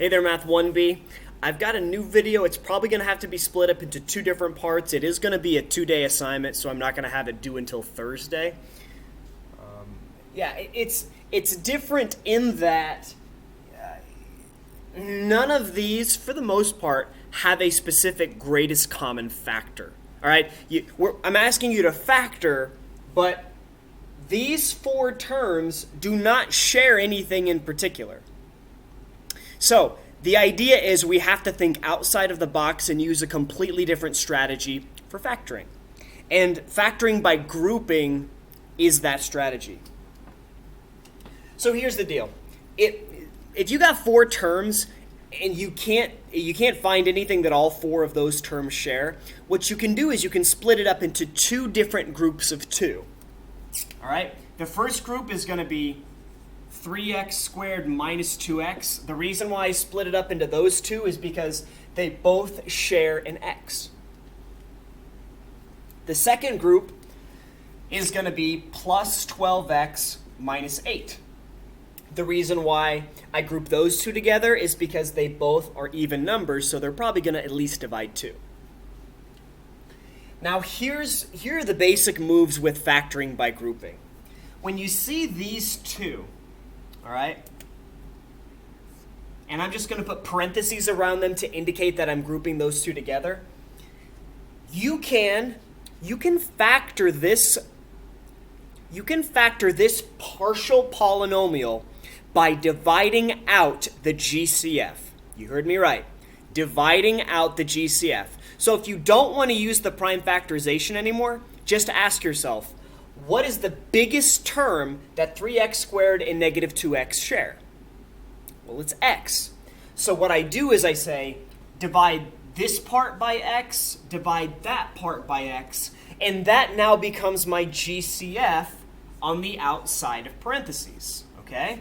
Hey there, Math 1B. I've got a new video. It's probably going to have to be split up into two different parts. It is going to be a 2-day assignment, so I'm not going to have it due until Thursday. It's different in that none of these, for the most part, have a specific greatest common factor. All right? I'm asking you to factor, but these four terms do not share anything in particular. So the idea is we have to think outside of the box and use a completely different strategy for factoring. And factoring by grouping is that strategy. So here's the deal. If you got four terms and you can't find anything that all four of those terms share, what you can do is you can split it up into two different groups of two. All right? The first group is going to be 3x squared minus 2x. The reason why I split it up into those two is because they both share an x. The second group is going to be plus 12x minus 8. The reason why I group those two together is because they both are even numbers, so they're probably going to at least divide 2. Now here are the basic moves with factoring by grouping. When you see these two, all right, and I'm just going to put parentheses around them to indicate that I'm grouping those two together, you can factor this partial polynomial by dividing out the GCF. You heard me right. Dividing out the GCF. So if you don't want to use the prime factorization anymore, just ask yourself, what is the biggest term that 3x squared and negative 2x share? Well, it's x. So what I do is I say, divide this part by x, divide that part by x, and that now becomes my GCF on the outside of parentheses, okay?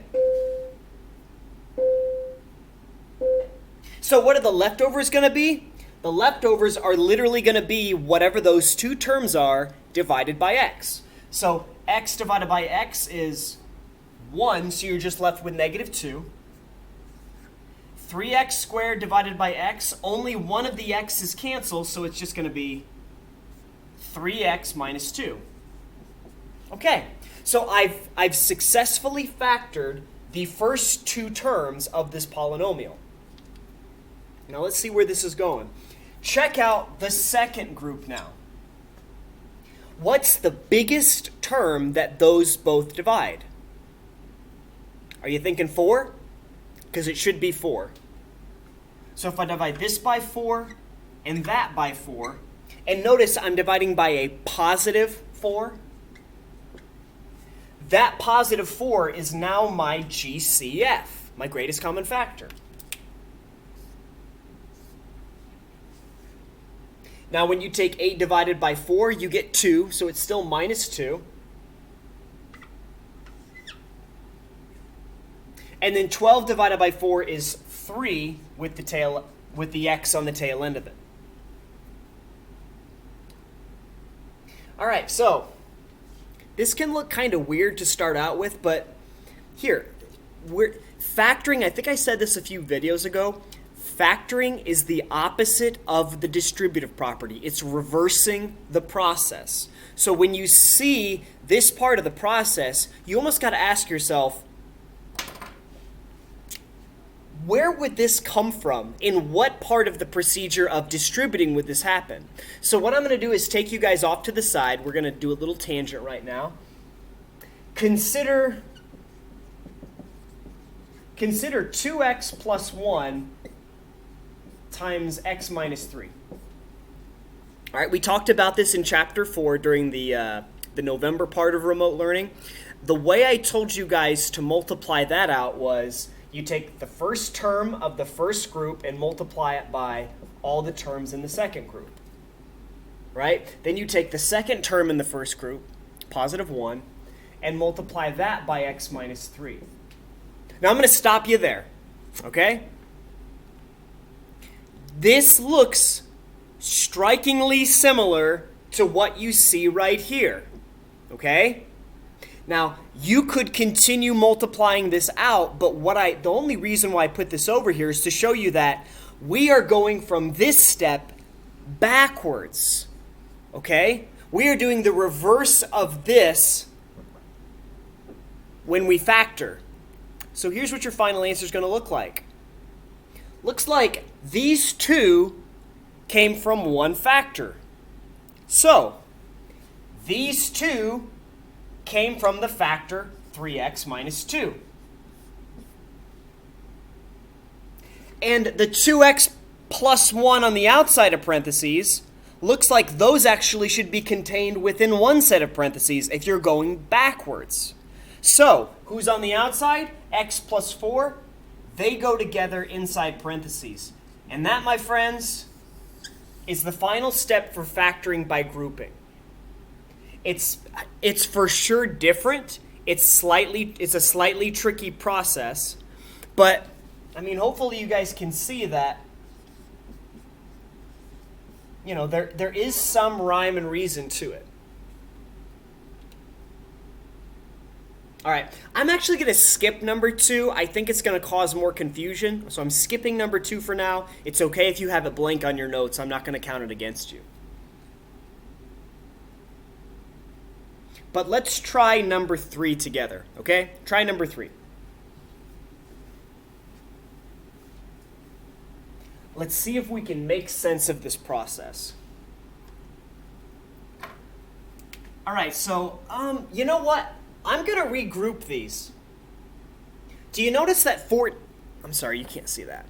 So what are the leftovers going to be? The leftovers are literally going to be whatever those two terms are divided by x. So x divided by x is 1, so you're just left with negative 2. 3x squared divided by x, only one of the x's cancels, so it's just going to be 3x minus 2. Okay, so I've successfully factored the first two terms of this polynomial. Now let's see where this is going. Check out the second group now. What's the biggest term that those both divide? Are you thinking 4? Because it should be 4. So if I divide this by 4 and that by 4, and notice I'm dividing by a positive 4, that positive 4 is now my GCF, my greatest common factor. Now, when you take 8 divided by 4, you get 2, so it's still minus 2. And then 12 divided by 4 is 3 with the x on the tail end of it. All right, so this can look kind of weird to start out with, but here, we're factoring, I think I said this a few videos ago, factoring is the opposite of the distributive property. It's reversing the process. So when you see this part of the process, you almost got to ask yourself, where would this come from? In what part of the procedure of distributing would this happen? So what I'm going to do is take you guys off to the side. We're going to do a little tangent right now. Consider 2x plus 1 times x minus 3. All right, we talked about this in chapter 4 during the November part of remote learning. The way I told you guys to multiply that out was you take the first term of the first group and multiply it by all the terms in the second group. Right? Then you take the second term in the first group, positive 1, and multiply that by x minus 3. Now I'm going to stop you there. Okay? This looks strikingly similar to what you see right here. Okay? Now, you could continue multiplying this out, but the only reason why I put this over here is to show you that we are going from this step backwards. Okay? We are doing the reverse of this when we factor. So here's what your final answer is going to look like. Looks like these two came from one factor. So, these two came from the factor 3x minus 2. And the 2x plus 1 on the outside of parentheses looks like those actually should be contained within one set of parentheses if you're going backwards. So, who's on the outside? X plus 4. They go together inside parentheses. And that, my friends, is the final step for factoring by grouping. It's for sure different. It's a slightly tricky process, but I mean, hopefully you guys can see that, you know, there is some rhyme and reason to it. All right, I'm actually going to skip number 2. I think it's going to cause more confusion, so I'm skipping number 2 for now. It's okay if you have it blank on your notes. I'm not going to count it against you. But let's try number 3 together, okay? Try number 3. Let's see if we can make sense of this process. All right, so, you know what? I'm going to regroup these. Do you notice that I'm sorry, you can't see that.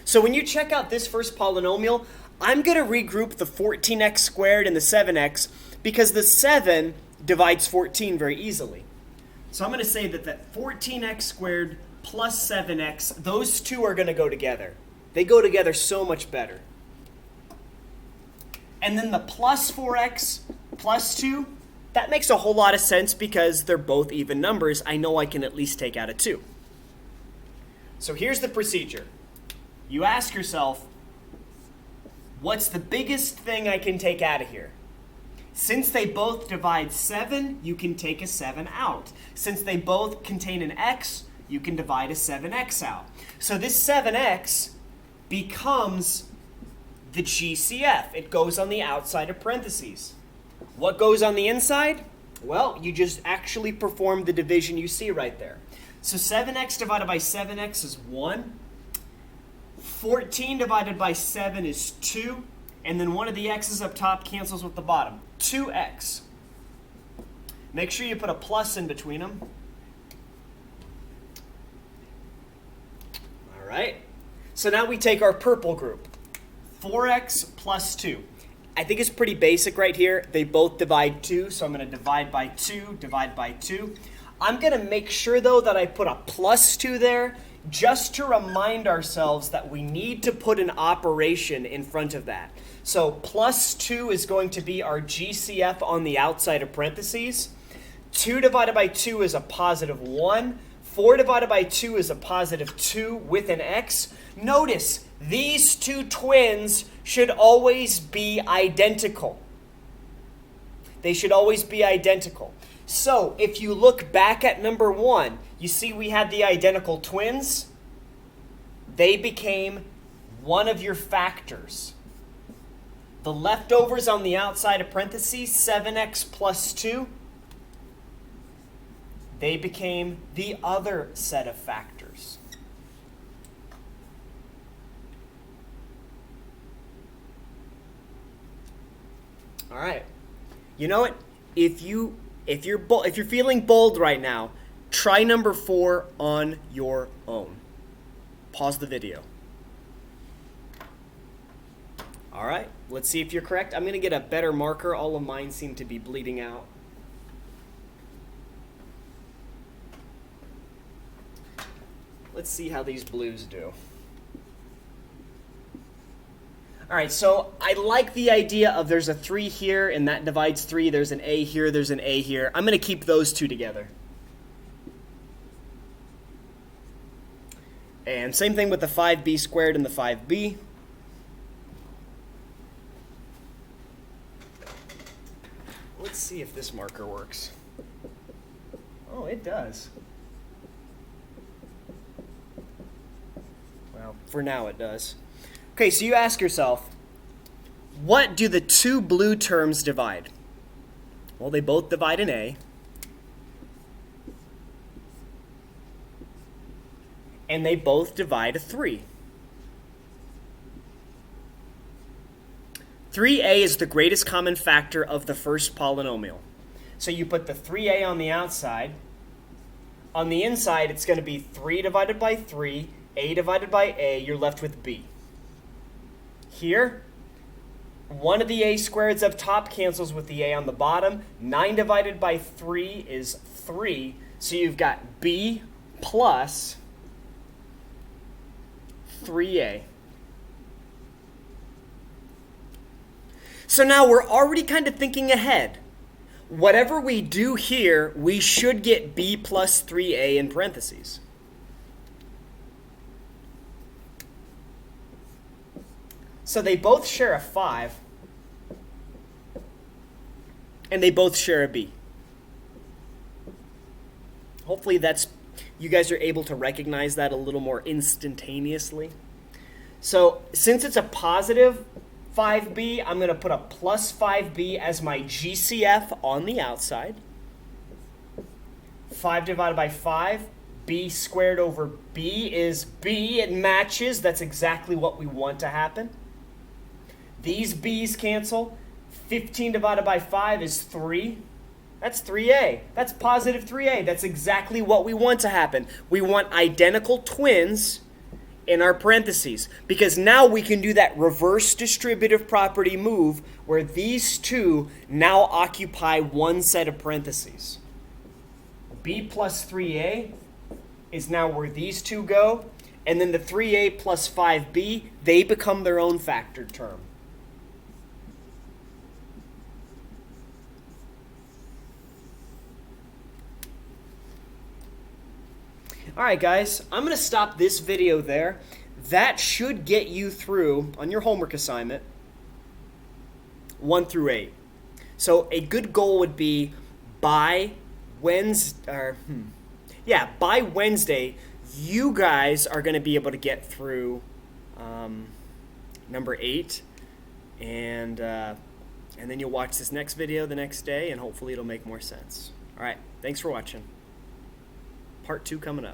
So when you check out this first polynomial, I'm going to regroup the 14x squared and the 7x because the 7 divides 14 very easily. So I'm going to say that 14x squared plus 7x, those two are going to go together. They go together so much better. And then the plus 4x plus 2, that makes a whole lot of sense because they're both even numbers. I know I can at least take out a 2. So here's the procedure. You ask yourself, what's the biggest thing I can take out of here? Since they both divide 7, you can take a 7 out. Since they both contain an x, you can divide a 7x out. So this 7x becomes the GCF. It goes on the outside of parentheses. What goes on the inside? Well, you just actually perform the division you see right there. So 7x divided by 7x is 1. 14 divided by 7 is 2. And then one of the x's up top cancels with the bottom. 2x. Make sure you put a plus in between them. All right. So now we take our purple group. 4x plus 2. I think it's pretty basic right here. They both divide 2, so I'm going to divide by 2, divide by 2. I'm going to make sure, though, that I put a plus 2 there just to remind ourselves that we need to put an operation in front of that. So plus 2 is going to be our GCF on the outside of parentheses. 2 divided by 2 is a positive 1. 4 divided by 2 is a positive 2 with an x. Notice, these two twins should always be identical. They should always be identical. So, if you look back at number 1, you see we had the identical twins. They became one of your factors. The leftovers on the outside of parentheses, 7x plus 2, they became the other set of factors. All right. You know what? If you're feeling bold right now, try number 4 on your own. Pause the video. All right. Let's see if you're correct. I'm going to get a better marker. All of mine seem to be bleeding out. Let's see how these blues do. All right, so I like the idea of there's a 3 here, and that divides 3. There's an A here, there's an A here. I'm going to keep those two together. And same thing with the 5b squared and the 5b. Let's see if this marker works. Oh, it does. Well, for now it does. Okay, so you ask yourself, what do the two blue terms divide? Well, they both divide an A. And they both divide a 3. 3a is the greatest common factor of the first polynomial. So you put the 3a on the outside. On the inside, it's going to be 3 divided by 3, a divided by a. You're left with b. Here, one of the a squareds up top cancels with the a on the bottom. 9 divided by 3 is 3. So you've got b plus 3a. So now we're already kind of thinking ahead. Whatever we do here, we should get b plus 3a in parentheses. So they both share a 5, and they both share a b. Hopefully you guys are able to recognize that a little more instantaneously. So since it's a positive 5b, I'm going to put a plus 5b as my GCF on the outside. 5 divided by 5, b squared over b is b. It matches. That's exactly what we want to happen. These b's cancel. 15 divided by 5 is 3. That's 3a. That's positive 3a. That's exactly what we want to happen. We want identical twins in our parentheses, because now we can do that reverse distributive property move where these two now occupy one set of parentheses. B plus 3a is now where these two go, and then the 3a plus 5b, they become their own factored term. All right, guys, I'm going to stop this video there. That should get you through, on your homework assignment, 1 through 8. So a good goal would be by Wednesday, you guys are going to be able to get through number 8, and then you'll watch this next video the next day, and hopefully it'll make more sense. All right, thanks for watching. Part 2 coming up.